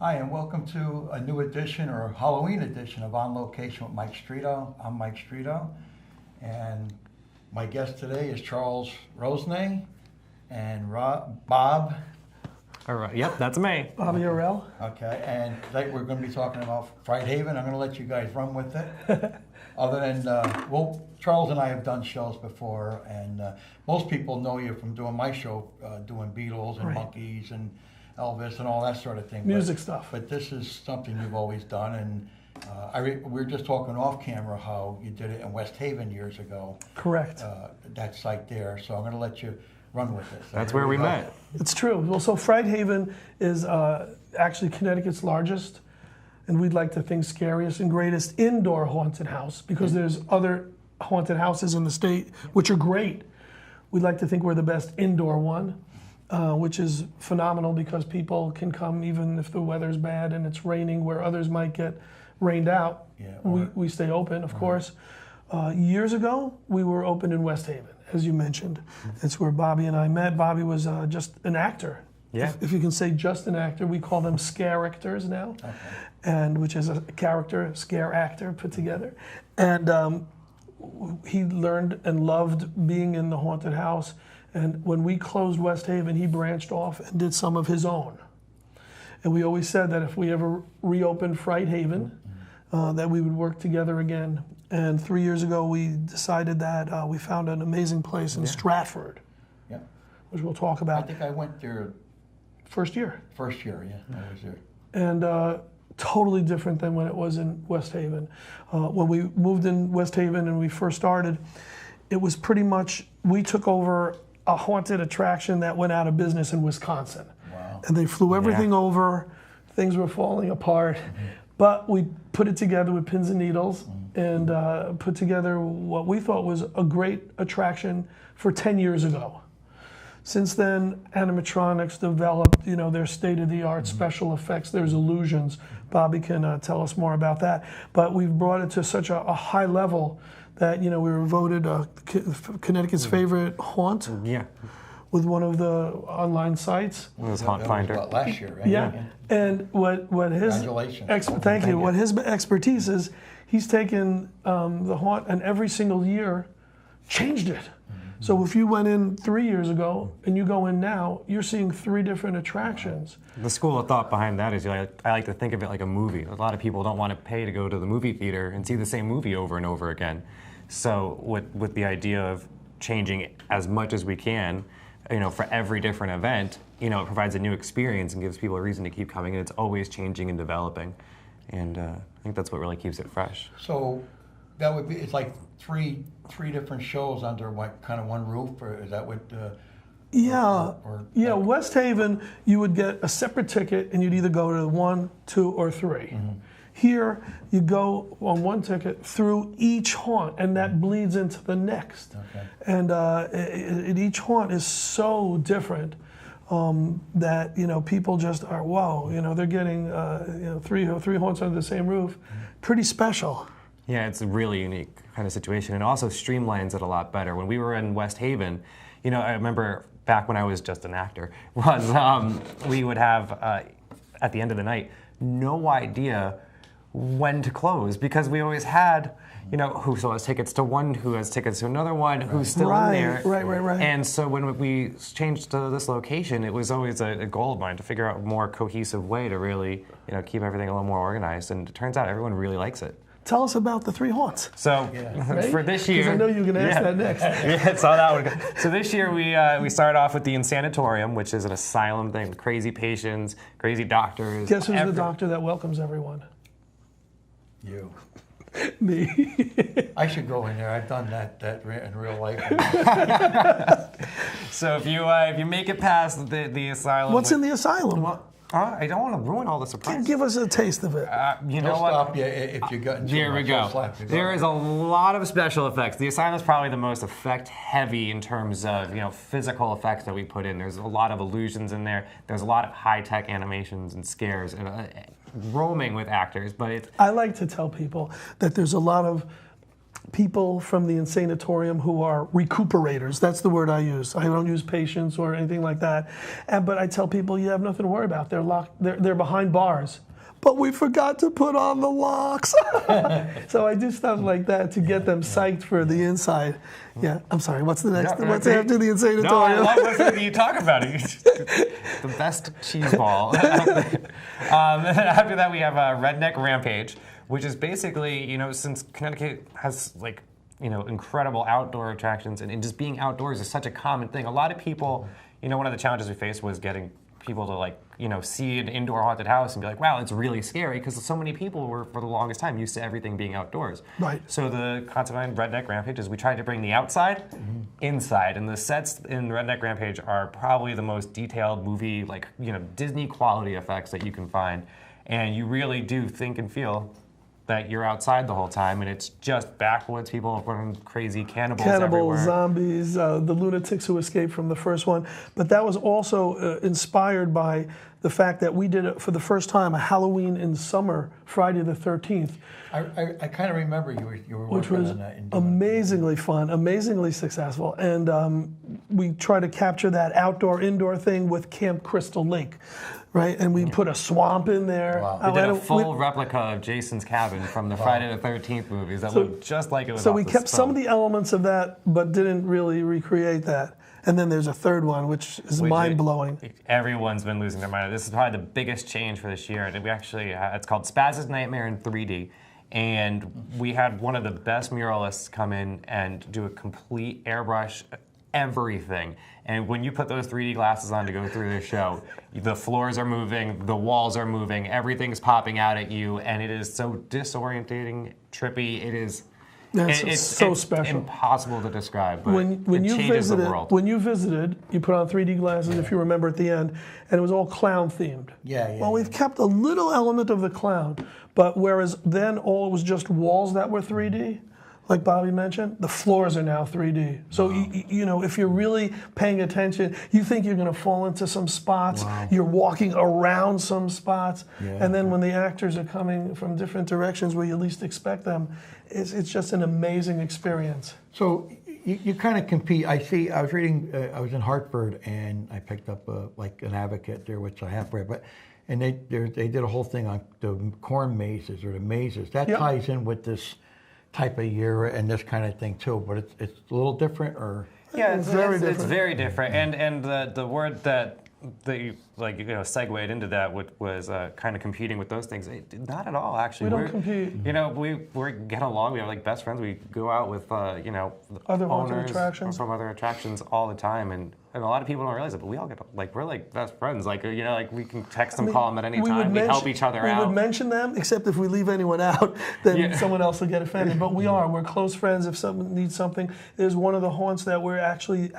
Hi, and welcome to a new edition or Halloween edition of On Location with Mike Streeto. I'm Mike Streeto, and my guest today is Charles Rosenay and Bob. All right, yep, that's me. Bobby Orell. Okay, and today we're going to be talking about Fright Haven. I'm going to let you guys run with it. Other than, Charles and I have done shows before, and most people know you from doing my show, doing Beatles and Right. Monkees and Elvis and all that sort of thing. Music stuff. But this is something you've always done, and we were just talking off camera how you did it in West Haven years ago. Correct. That site there. So I'm going to let you run with it. So That's where we met. It's true. Well, so Fright Haven is actually Connecticut's largest, and we'd like to think scariest and greatest indoor haunted house, because there's other haunted houses in the state which are great. We'd like to think we're the best indoor one, which is phenomenal because people can come even if the weather's bad and it's raining, where others might get rained out. Yeah, We stay open, of course. Years ago, we were open in West Haven, as you mentioned. It's where Bobby and I met. Bobby was just an actor. Yeah. If you can say just an actor, we call them scare actors now, Okay. and which is a character, scare actor put together. And he learned and loved being in the haunted house. And when we closed West Haven, he branched off and did some of his own. And we always said that if we ever reopened Fright Haven, that we would work together again. And 3 years ago, we decided that we found an amazing place in Stratford, Yeah. which we'll talk I about. think I went there First year. first year, yeah. I was there. And totally different than when it was in West Haven. When we moved in West Haven and we first started, it was pretty much, we took over a haunted attraction that went out of business in Wisconsin. Wow. And they flew everything over, things were falling apart, but we put it together with pins and needles and put together what we thought was a great attraction for 10 years ago. Since then, animatronics developed, their state-of-the-art special effects. There's illusions. Bobby can tell us more about that. But we've brought it to such a high level that, we were voted Connecticut's favorite haunt Yeah, with one of the online sites. it was That Haunt was Finder. about last year, right? Yeah. And what his Congratulations. thank you. What his expertise is, he's taken the haunt and every single year changed it. So if you went in 3 years ago and you go in now, you're seeing 3 different attractions. The school of thought behind that is I like to think of it like a movie. A lot of people don't want to pay to go to the movie theater and see the same movie over and over again. So with the idea of changing as much as we can, for every different event, it provides a new experience and gives people a reason to keep coming, and it's always changing and developing. And I think that's what really keeps it fresh. So that would be, it's like three different shows under what kind of one roof, or is that what? Yeah, or- West Haven, you would get a separate ticket and you'd either go to 1, 2, or 3. Here, you go on one ticket through each haunt, and that bleeds into the next. Okay. And each haunt is so different that people just are, whoa, they're getting three haunts under the same roof. Pretty special. Yeah, it's a really unique kind of situation, and also streamlines it a lot better. When we were in West Haven, I remember back when I was just an actor, we would have, at the end of the night, no idea when to close, because we always had, who still has tickets to one, who has tickets to another one, who's still in there. Right. And so when we changed to this location, it was always a goal of mine to figure out a more cohesive way to really, keep everything a little more organized. And it turns out everyone really likes it. Tell us about the 3 haunts. So for this year, because I know you're going to ask that next. Yeah, so that would go. So this year we started off with the Insanatorium, which is an asylum thing with crazy patients, crazy doctors. Guess who's the doctor that welcomes everyone? You. Me. I should go in there. I've done that in real life. So if you make it past the asylum, What's in the asylum? I don't want to ruin all the surprises. Give us a taste of it. You know They'll what? stop you if you got into Here we go. There is a lot of special effects. The asylum is probably the most effect heavy in terms of physical effects that we put in. There's a lot of illusions in there. There's a lot of high tech animations and scares and roaming with actors. But I like to tell people that there's a lot of people from the insanatorium who are recuperators. That's the word I use. I don't use patients or anything like that. But I tell people, you have nothing to worry about. They're locked. They're behind bars. But we forgot to put on the locks. So I do stuff like that to get them psyched for the inside. Yeah, I'm sorry. What's the next? What's after the insanatorium? No, I love listening to you talk about it. The best cheese ball. After that, we have Redneck Rampage, which is basically, since Connecticut has incredible outdoor attractions, and just being outdoors is such a common thing. A lot of people, one of the challenges we faced was getting people to see an indoor haunted house and be like, wow, it's really scary, because so many people were, for the longest time, used to everything being outdoors. Right. So the concept behind Redneck Rampage is we tried to bring the outside inside, and the sets in Redneck Rampage are probably the most detailed movie, Disney quality effects that you can find, and you really do think and feel that you're outside the whole time, and it's just backwoods people running crazy cannibals everywhere. Zombies, the lunatics who escaped from the first one. But that was also inspired by the fact that we did it for the first time, a Halloween in summer, Friday the 13th. I kind of remember you were Which working was on that. amazingly fun, amazingly successful. And we try to capture that outdoor-indoor thing with Camp Crystal Lake, right? And we put a swamp in there. Wow. We did a full replica of Jason's cabin from the Friday the 13th movies that looked just like it was. So off we the kept some of stone. the elements of that, but didn't really recreate that. And then there's a third one, which is mind-blowing. Everyone's been losing their mind. This is probably the biggest change for this year. And we actually, it's called Spazzes Nightmare in 3D. And we had one of the best muralists come in and do a complete airbrush everything. And when you put those 3D glasses on to go through this show, the floors are moving, the walls are moving, everything's popping out at you, and it is so disorientating, trippy. It is. It's so special. Impossible to describe, but when it you changes visited, the world. When you visited, you put on 3D glasses, if you remember at the end, and it was all clown themed. Yeah. Well, we've kept a little element of the clown, but whereas then all it was just walls that were 3D, like Bobby mentioned, the floors are now 3D. So if you're really paying attention, you think you're going to fall into some spots. Wow. You're walking around some spots, Yeah. and then when the actors are coming from different directions where you least expect them, it's just an amazing experience. So you kind of compete. I was reading. I was in Hartford, and I picked up an Advocate there, which I have for you. And they did a whole thing on the corn mazes or the mazes. That ties in with this type of year and this kind of thing too. But it's a little different, or yeah, it's very different. It's very different. And the word that you segued into that was kind of competing with those things. Not at all, actually. We don't compete. We get along. We have like best friends. We go out with Other owners attractions from other attractions all the time, and a lot of people don't realize it. But we all get we're like best friends. We can text them, call them at any time. We help each other out. We would mention them, except if we leave anyone out, then someone else will get offended. But we're close friends. If someone needs something, there's one of the haunts that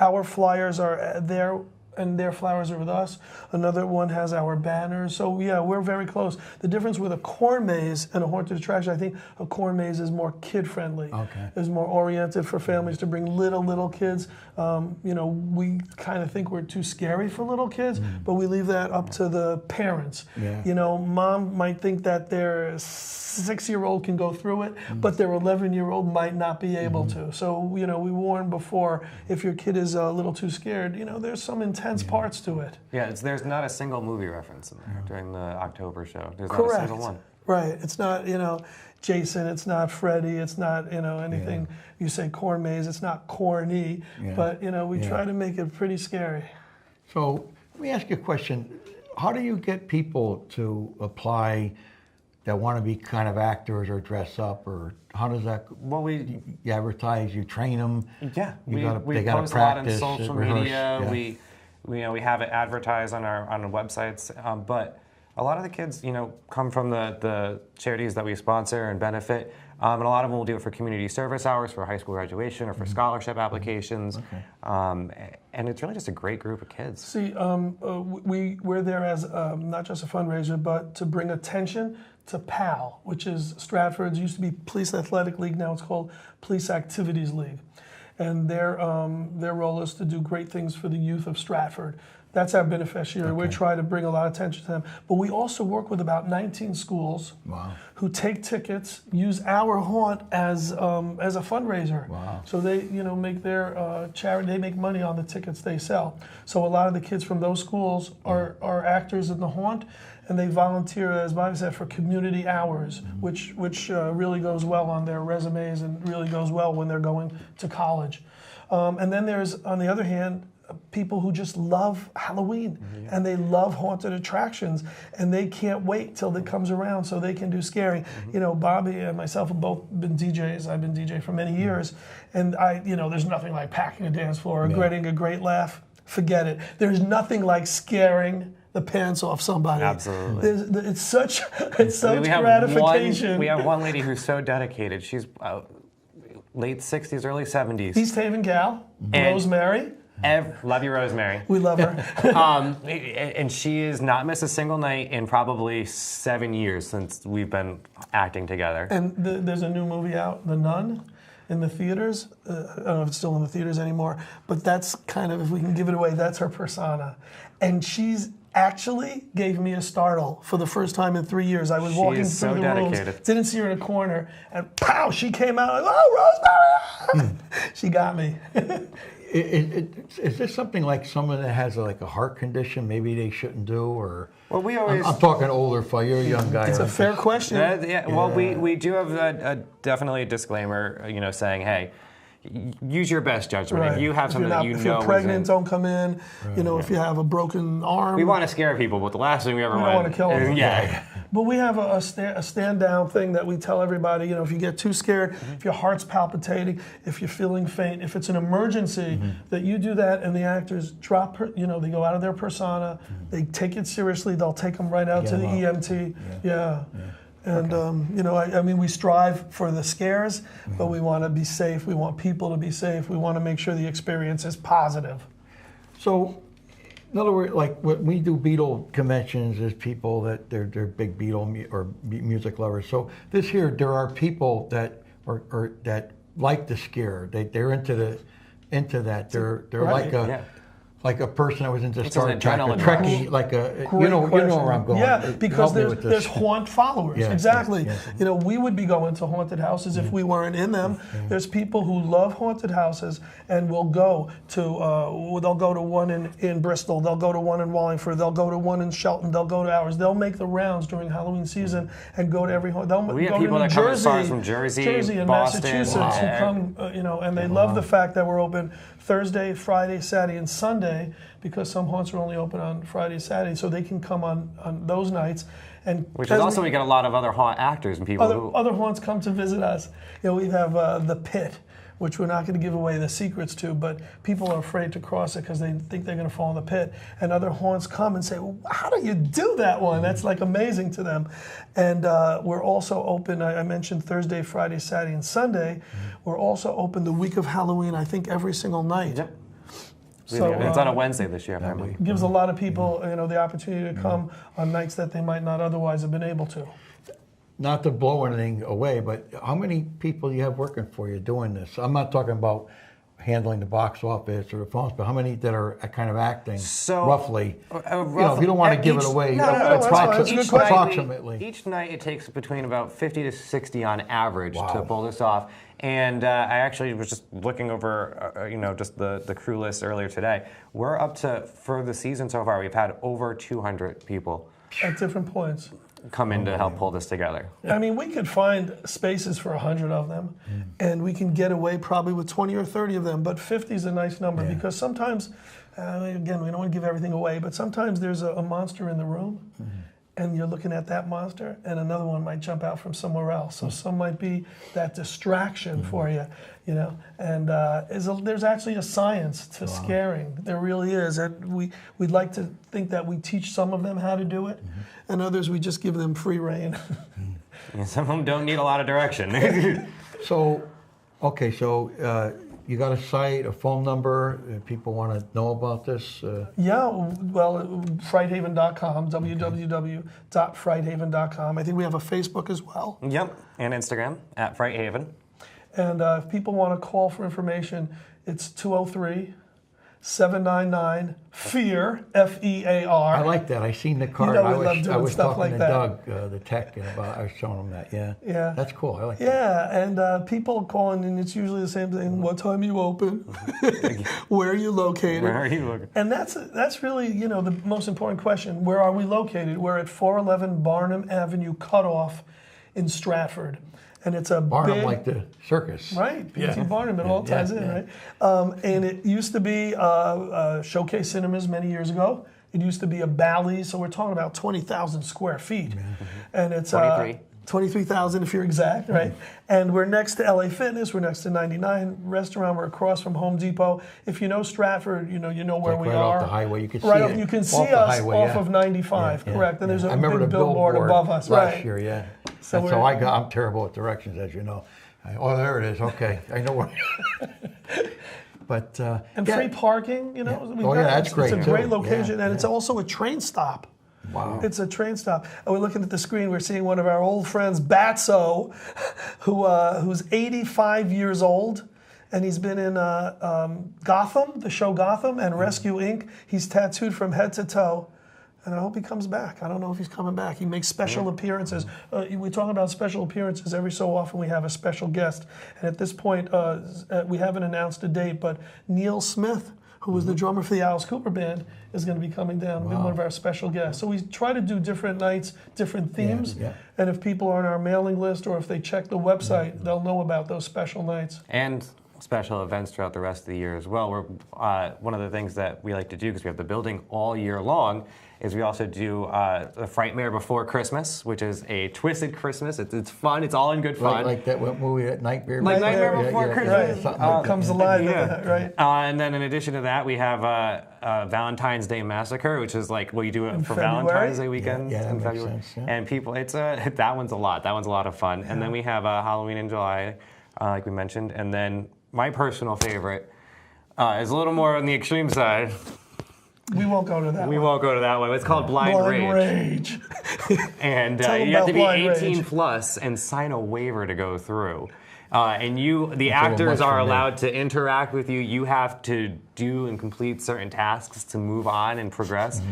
our flyers are there, and their flowers are with us. Another one has our banners. So yeah, we're very close. The difference with a corn maze and a haunted attraction, I think a corn maze is more kid-friendly. Okay. Is more oriented for families to bring little kids. We kind of think we're too scary for little kids, but we leave that up to the parents. Yeah. Mom might think that their 6-year-old can go through it, but their 11-year-old might not be able to. So, we warn before, if your kid is a little too scared, there's some intense parts to it. Yeah, there's not a single movie reference in there during the October show. There's Correct. not a single one. Right. It's not, Jason, it's not Freddy, it's not, anything. You say corn maze, it's not corny, but, we try to make it pretty scary. So let me ask you a question. How do you get people to apply that want to be kind of actors or dress up, or how does that? Well, you advertise, you train them. Yeah, we post a lot on social rehearse, media. Yeah. We have it advertised on our websites, but a lot of the kids, come from the charities that we sponsor and benefit, and a lot of them will do it for community service hours, for high school graduation, or for scholarship applications. Okay. And it's really just a great group of kids. See, we're there as not just a fundraiser, but to bring attention to PAL, which is Stratford's, used to be Police Athletic League, now it's called Police Activities League. And their role is to do great things for the youth of Stratford. That's our beneficiary. We try to bring a lot of attention to them. But we also work with about 19 schools who take tickets, use our haunt as a fundraiser. Wow. So they, make their charity. They make money on the tickets they sell. So a lot of the kids from those schools are actors in the haunt, and they volunteer, as Bobby said, for community hours, which really goes well on their resumes and really goes well when they're going to college. And then there's, on the other hand, people who just love Halloween and they love haunted attractions, and they can't wait till it comes around so they can do scary. Bobby and myself have both been DJs. I've been DJ for many years, and there's nothing like packing a dance floor or getting a great laugh. Forget it. There's nothing like scaring the pants off somebody. Absolutely. It's such gratification. We have one lady who's so dedicated. She's late 60s, early 70s. East Haven gal, And- Rosemary. Love you, Rosemary. We love her. And she has not missed a single night in probably 7 years since we've been acting together. And there's a new movie out, The Nun, in the theaters. I don't know if it's still in the theaters anymore, but that's kind of, if we can give it away, that's her persona. And she's actually gave me a startle for the first time in 3 years. I was walking through the rooms, didn't see her in a corner, and pow, she came out like, oh, Rosemary! She got me. Is this something like someone that has like a heart condition maybe they shouldn't do, or? Well, we always. I'm talking older for you're a young guy. It's a fair question. Well, we do have definitely a disclaimer, saying, hey, use your best judgment. Right. If you have something that if you're pregnant, don't come in. If you have a broken arm. We want to scare people, but the last thing we ever We want don't want to kill them. Yeah. But we have a stand down thing that we tell everybody, if you get too scared, if your heart's palpitating, if you're feeling faint, if it's an emergency, that you do that, and the actors drop, they go out of their persona, they take it seriously, they'll take them right out to the EMT. Yeah. And, I mean, we strive for the scares, but we want to be safe. We want people to be safe. We want to make sure the experience is positive. So, in other words, like when we do Beatle conventions, there's people that they're big Beatle or music lovers. So this here, there are people that are that like the scare. They're into that. They're like a person that was into Star Trek, or Trekkie, like you know where I'm going. Yeah, because there's haunt followers. Yeah, exactly. Yeah. We would be going to haunted houses if we weren't in them. There's people who love haunted houses and will go to. They'll go to one in Bristol. They'll go to one in Wallingford. They'll go to one in Shelton. They'll go to ours. They'll make the rounds during Halloween season and go to every haunted. We have people that come as far as from Jersey and Boston, Massachusetts who come. And they love the fact that we're open Thursday, Friday, Saturday, and Sunday, because some haunts are only open on Friday, Saturday, so they can come on those nights. And which is also, we get a lot of other haunt actors and people other haunts come to visit us. We have the Pit, which we're not going to give away the secrets to, but people are afraid to cross it because they think they're going to fall in the pit. And other haunts come and say, well, how do you do that one? That's like amazing to them. And we're also open, I mentioned Thursday, Friday, Saturday, and Sunday. We're also open the week of Halloween, I think every single night. Yep. So, it's on a Wednesday this year, apparently. Gives a lot of people the opportunity to come on nights that they might not otherwise have been able to. Not to blow anything away, but how many people do you have working for you doing this? I'm not talking about handling the box office or the phones, but how many that are kind of acting roughly? If you don't want to give it away, approximately. Each night it takes between about 50 to 60 on average to pull this off. And I actually was just looking over, just the crew list earlier today. We're up to, for the season so far, we've had over 200 people at different points come in to help pull this together. I mean, we could find spaces for 100 of them, and we can get away probably with 20 or 30 of them, but 50 is a nice number because sometimes, again, we don't want to give everything away, but sometimes there's a monster in the room, and you're looking at that monster, and another one might jump out from somewhere else. So some might be that distraction for you, And there's actually a science to scaring. There really is, and we'd like to think that we teach some of them how to do it, and others we just give them free rein. Some of them don't need a lot of direction. So you got a site, a phone number, if people want to know about this? Yeah, well, frighthaven.com, www.frighthaven.com. I think we have a Facebook as well. Yep, and Instagram, @FrightHaven. And if people want to call for information, it's 203 799-FEAR, F-E-A-R. I like that. I seen the card. know we love doing I was stuff talking like to that. Doug, the tech, and I was showing him that. Yeah. Yeah. That's cool. I like that. Yeah, and people calling, and it's usually the same thing. What time you open? Where are you located? Where are you looking? And that's really, the most important question. Where are we located? We're at 411 Barnum Avenue Cutoff in Stratford. And it's a Barnum, big, like the circus. right, P.T. Yeah. Barnum, it all ties in, right? And it used to be Showcase Cinemas many years ago. It used to be a Bally's, so we're talking about 20,000 square feet. And it's 23,000 if you're exact, right? And we're next to LA Fitness, we're next to 99 Restaurant, we're across from Home Depot. If you know Stratford, you know where we right are. off the highway, you can see right it. You can see off the us highway, off yeah. of 95, Yeah, correct? And there's yeah. a I remember big the billboard above us, last right? year, yeah. So That's how I got. I'm terrible with directions, as you know. Oh, there it is. Okay, I know where. But And yeah. free parking, we've Oh, yeah, got- that's great, It's a too. great location, Yeah, and it's also a train stop. Wow. It's a train stop. And we're looking at the screen. We're seeing one of our old friends, Batso, who's 85 years old, and he's been in Gotham, the show Gotham, and Rescue Inc. He's tattooed from head to toe. And I hope he comes back. I don't know if he's coming back. He makes special appearances. We talk about special appearances every so often. We have a special guest. And at this point, we haven't announced a date, but Neil Smith, who was the drummer for the Alice Cooper Band, is going to be coming down, be one of our special guests. So we try to do different nights, different themes. Yeah. And if people are on our mailing list or if they check the website, they'll know about those special nights. And special events throughout the rest of the year as well. We're, one of the things that we like to do, because we have the building all year long, is we also do the Frightmare Before Christmas, which is a twisted Christmas. It's fun. It's all in good fun. Like that movie, that Nightmare. Like Nightmare Yeah, Before yeah, Christmas. yeah, something It like that, comes yeah. alive with Yeah. that, right? And then in addition to that, we have Valentine's Day Massacre, which is like what you do for February? Valentine's Day weekend Yeah, that in makes February. sense, yeah. And people, that one's a lot. That one's a lot of fun. And then we have Halloween in July, like we mentioned. And then my personal favorite is a little more on the extreme side. We won't go to that We one. won't go to that one. It's called Blind Rage. And Tell 'em you have to be about Blind 18 Rage. plus and sign a waiver to go through. And the little actors much are for me. allowed to interact with you. You have to do and complete certain tasks to move on and progress.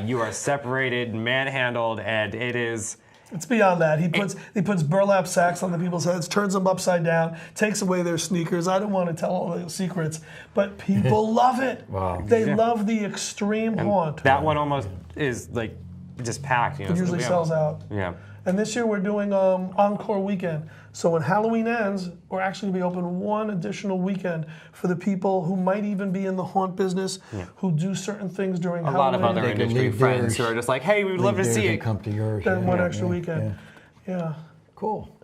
You are separated, manhandled, and it is... It's beyond that. He puts burlap sacks on the people's heads, turns them upside down, takes away their sneakers. I don't want to tell all the secrets, but people love it. Wow. They love the extreme haunt. That one almost is like just packed. It usually sells out. Yeah. And this year we're doing Encore Weekend. So when Halloween ends, we're actually going to be open one additional weekend for the people who might even be in the haunt business, who do certain things during A Halloween. lot of other They can industry leave friends theirs- who are just like, hey, we would love to Leave see theirs it. and come to yours. Then yeah, one yeah, extra yeah, weekend. yeah. Yeah. Cool.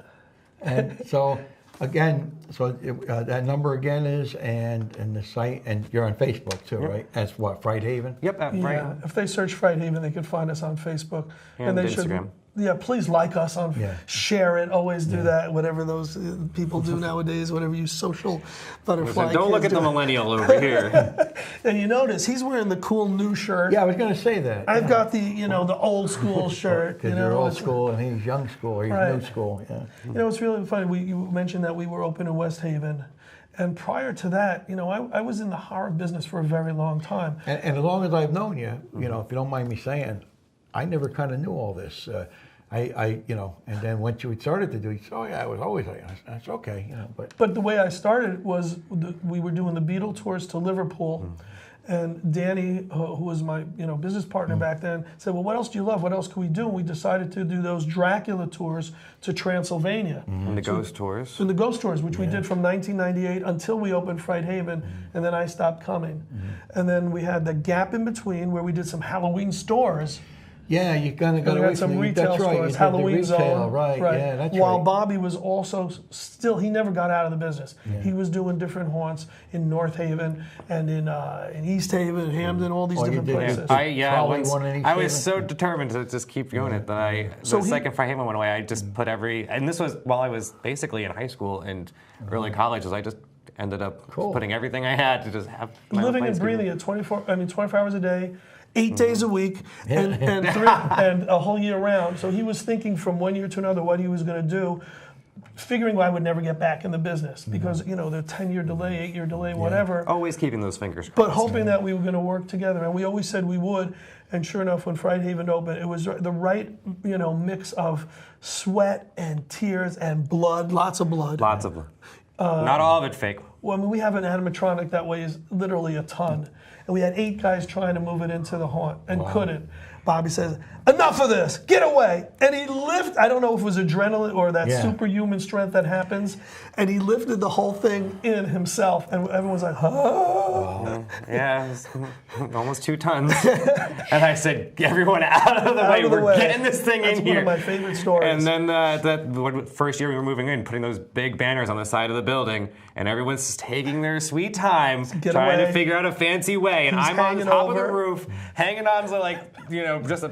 And so again, that number again is and the site, and you're on Facebook too, right? That's what, Fright Haven? Yep, right. Yeah, if they search Fright Haven, they can find us on Facebook. And they Instagram. should, yeah, please like us on, share it, always do that, whatever those people do nowadays, whatever you social butterfly Listen, don't look at kids the do. millennial over here. And you notice, he's wearing the cool new shirt. Yeah, I was going to say that. I've got the, the old school shirt. Because you're old school and he's young school, or he's Right. new school. Yeah. It's really funny. You mentioned that we were open in West Haven. And prior to that, I was in the horror business for a very long time. And as long as I've known you, if you don't mind me saying, I never kind of knew all this. And then once you started to do it, oh yeah, I was always like, that's okay, But the way I started was we were doing the Beatle tours to Liverpool, and Danny, who was my business partner back then, said, "Well, what else do you love? What else can we do?" And we decided to do those Dracula tours to Transylvania, And the ghost tours. and the ghost tours, which we did from 1998 until we opened Fright Haven, and then I stopped coming, and then we had the gap in between where we did some Halloween stores. Yeah, you kind of got We away had some from retail that's right, you stores, did the Halloween retail, Zone. right? Yeah, that's While right. Bobby was also still, he never got out of the business. He was doing different haunts in North Haven and in East Haven, Hamden, all these Oh, you different did, places. Probably once, one in East I was Haven. so determined to just keep doing it that So the he- second Fright Haven went away, I just put and this was while I was basically in high school and early colleges, I just ended up putting everything I had to just have my own Living and place to breathing do. it 24 hours a day, 8 days a week, and and a whole year round. So he was thinking from one year to another what he was going to do. figuring I would never get back in the business because, you know, the 10-year delay, 8-year delay, whatever. Always keeping those fingers crossed. But hoping that we were going to work together, and we always said we would. And sure enough, when Fright opened, it was the right, you know, mix of sweat and tears and blood, lots of blood. Lots of them. Not all of it fake. Well, I mean, we have an animatronic that weighs literally a ton, and we had 8 guys trying to move it into the haunt and couldn't. Bobby says, "Enough of this, get away." And he lifted, I don't know if it was adrenaline or that superhuman strength that happens, and he lifted the whole thing in himself, and everyone's like, "Oh." Yeah, it was almost 2 tons. And I said, everyone out of the way, we're getting this thing That's in here. one of my favorite stories. And then that first year we were moving in, putting those big banners on the side of the building, and everyone's just taking their sweet time, trying to figure out a fancy way. And I'm on top of the roof, hanging on to, like, you know, just a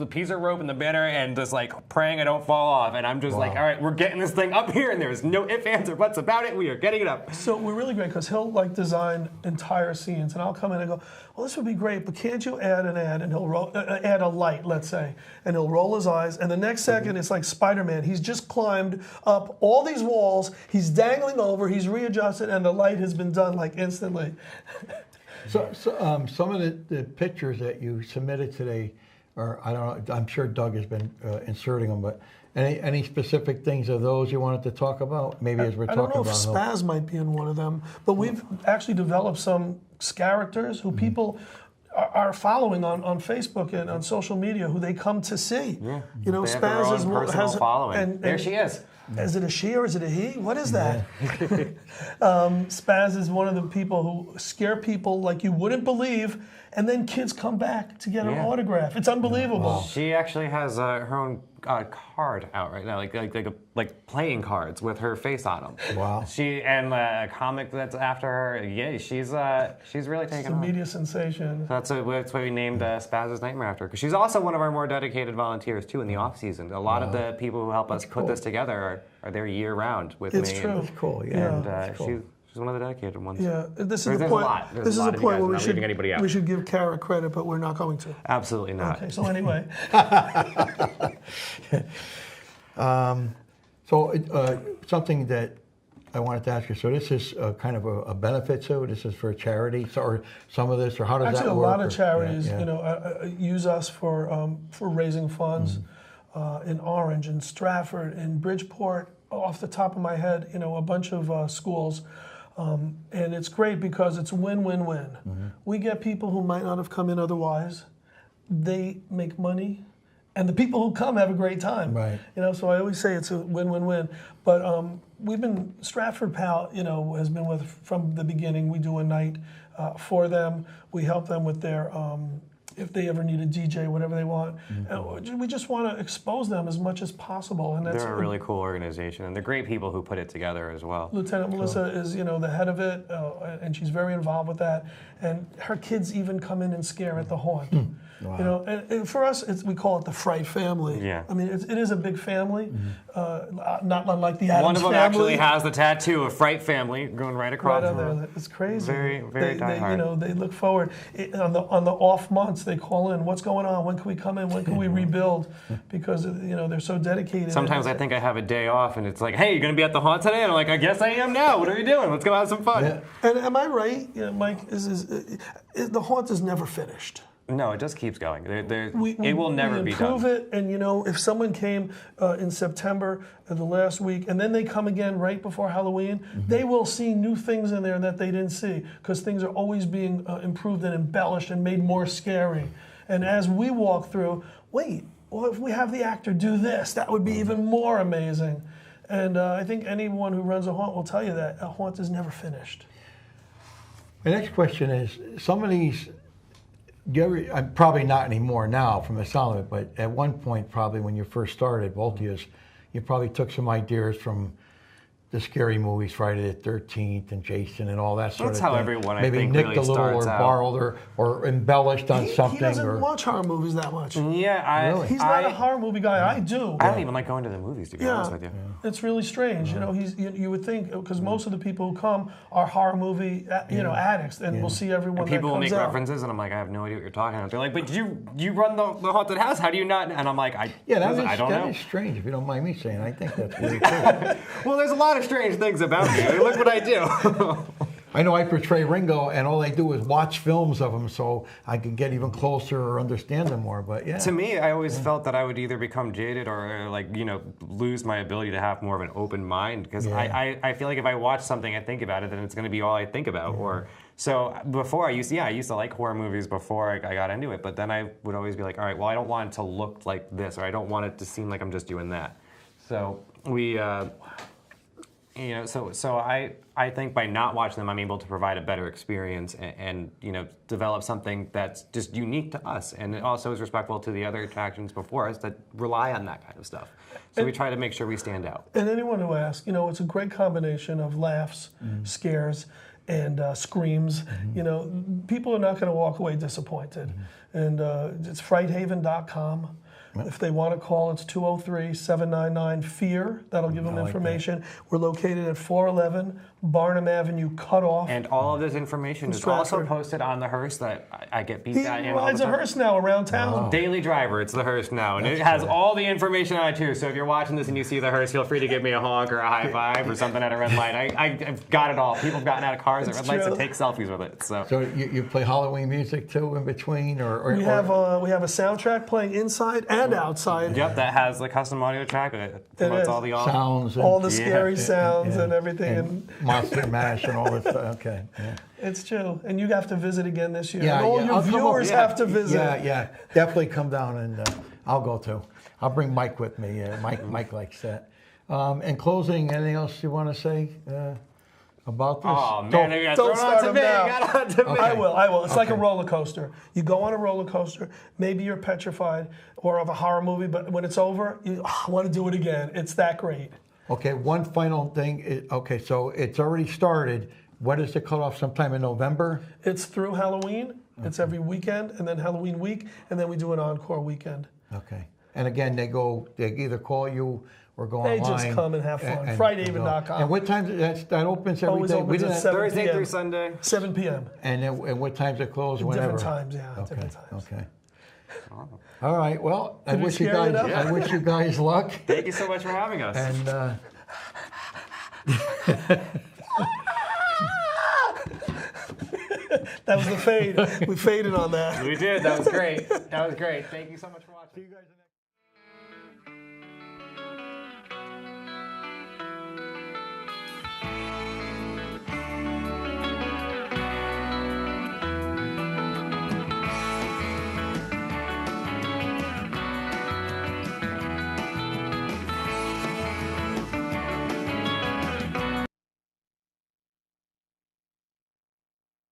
piece of rope and the banner, and just like praying I don't fall off. And I'm just like, all right, we're getting this thing up here, and there's no ifs, ands, or buts about it. We are getting it up. So we're really great because he'll like design entire scenes, and I'll come in and go, "Well, this would be great, but can't you add an ad?" And he'll add a light, let's say, and he'll roll his eyes, and the next second it's like Spider-Man. He's just climbed up all these walls. He's dangling over. He's readjusted, and the light has been done like instantly. So some of the pictures that you submitted today, or I don't know, I'm sure Doug has been inserting them, but any specific things of those you wanted to talk about? Maybe as we're talking about. I don't know if Spaz might be in one of them, but we've actually developed some characters who people are following on Facebook and on social media who they come to see. Yeah. You know, They have their Spaz own personal following. And there she is. Is it a she or is it a he? What is that? Spaz is one of the people who scare people like you wouldn't believe, and then kids come back to get an autograph. It's unbelievable. She actually has her own card out right now, like playing cards with her face on them. Wow. She and a comic that's after her. Yeah, she's really taken It's a off. media sensation. That's why we named Spazzes Nightmare after her, because she's also one of our more dedicated volunteers too in the off season. A lot of the people who help us put this together are there year round with me. It's true. That's cool. Yeah. And That's cool. she's one of the dedicated ones. Yeah, this is There's the a point. lot. There's This a is lot the of you point guys, where not leaving anybody out. we should give Kara credit, but we're not going to. Absolutely not. Okay, so anyway. Something that I wanted to ask you. So this is kind of a benefit. So this is for a charity, or some of this, or how does Actually, that a work? lot of charities, Yeah. you know, use us for raising funds in Orange, in Stratford, in Bridgeport. Off the top of my head, you know, a bunch of schools, and it's great because it's win-win-win. We get people who might not have come in otherwise. They make money, and the people who come have a great time. Right. You know, so I always say it's a win-win-win. But we've been Stratford Pal, you know, has been with from the beginning. We do a night for them. We help them with their if they ever need a DJ, whatever they want. And we just want to expose them as much as possible. And that's They're a really cool organization, and they're great people who put it together as well. Lieutenant Melissa is, you know, the head of it, and she's very involved with that. And her kids even come in and scare at the haunt. Wow. You know, and for us, we call it the Fright family. Yeah. I mean, it is a big family, not unlike the Addams One of them family. actually has the tattoo of Fright family going right across. Right on there. It's crazy. Very, very they, diehard. you know, they look forward. On the off months, they call in. What's going on? When can we come in? When can we rebuild? Because, you know, they're so dedicated. Sometimes I think I have a day off, and it's like, hey, you're going to be at the haunt today? And I'm like, I guess I am now. What are we doing? Let's go have some fun. Yeah. And am I right, you know, Mike? The haunt is never finished. No, it just keeps going. It will never be done. We improve it, and you know, if someone came in September, the last week, and then they come again right before Halloween, they will see new things in there that they didn't see, because things are always being improved and embellished and made more scary. And as we walk through, wait, well, if we have the actor do this, that would be even more amazing. And I think anyone who runs a haunt will tell you that a haunt is never finished. My next question is, some of these, probably not anymore now from the sound of it, but at one point, probably when you first started, both of you probably took some ideas from the scary movies, Friday the 13th and Jason and all that sort That's of thing. how everyone, I maybe think, nicked really a little or starts out. borrowed or embellished on something. He doesn't or watch horror movies that much. Yeah, Really? He's not a horror movie guy. I do. I don't even like going to the movies, to be honest with you. It's really strange. You know, you would think, because most of the people who come are horror movie, addicts, and we'll see everyone People that will comes make out. references, and I'm like, I have no idea what you're talking about. They're like, but you run the haunted house. How do you not? And I'm like, I don't know. That is strange, if you don't mind me saying. I think that's weird too. Well, there's a lot of strange things about me. I mean, look what I do. I know I portray Ringo, and all I do is watch films of him so I can get even closer or understand them more. But yeah. To me, I always felt that I would either become jaded or lose my ability to have more of an open mind, because I feel like if I watch something, I think about it, then it's going to be all I think about. Or so before I used to like horror movies before I got into it, but then I would always be like, all right, well, I don't want it to look like this, or I don't want it to seem like I'm just doing that. So we. So I think by not watching them, I'm able to provide a better experience and develop something that's just unique to us, and it also is respectful to the other attractions before us that rely on that kind of stuff. So we try to make sure we stand out. And anyone who asks, it's a great combination of laughs, scares, and screams. People are not going to walk away disappointed. And it's frighthaven.com. If they want to call, it's 203-799-FEAR. That'll give them information. We're located at 411 Barnum Avenue, Cutoff. And all of this information is also posted on the hearse that I get beat He at. rides a hearse now around town. Daily driver, it's the hearse now. And it has all the information on it too. So if you're watching this and you see the hearse, feel free to give me a honk or a high five or something at a red light. I've got it all. People have gotten out of cars at red lights to take selfies with it. So you play Halloween music too in between, or we have a soundtrack playing inside and outside. Yep, that has the custom audio track. It promotes all the sounds, all the scary sounds and everything. And Monster Mash and all this stuff. Okay. Yeah. It's true. And you have to visit again this year. Yeah, and all your viewers have to visit. Yeah. Definitely come down and I'll go too. I'll bring Mike with me. Mike likes that. In closing, anything else you want to say about this? Oh, man, you got don't thrown start on to him me. now. Got on to me. I will. It's like a roller coaster. You go on a roller coaster, maybe you're petrified or of a horror movie, but when it's over, you want to do it again. It's that great. Okay, one final thing. Okay, so it's already started. What is the cutoff? Sometime in November? It's through Halloween. It's every weekend, and then Halloween week, and then we do an encore weekend. Okay. And again, they either call you or go They online. just come and have fun. Frighthaven.com. And what time that opens every Always day? opens at 7 Thursday p.m. through Sunday. 7 p.m. And what times it close? Whenever. Different times, yeah. Different times. Okay. All right. Well, I Did we wish you scare you guys. enough? I wish you guys luck. Thank you so much for having us. And That was the fade. We faded on that. We did. That was great. Thank you so much for watching. see you guys.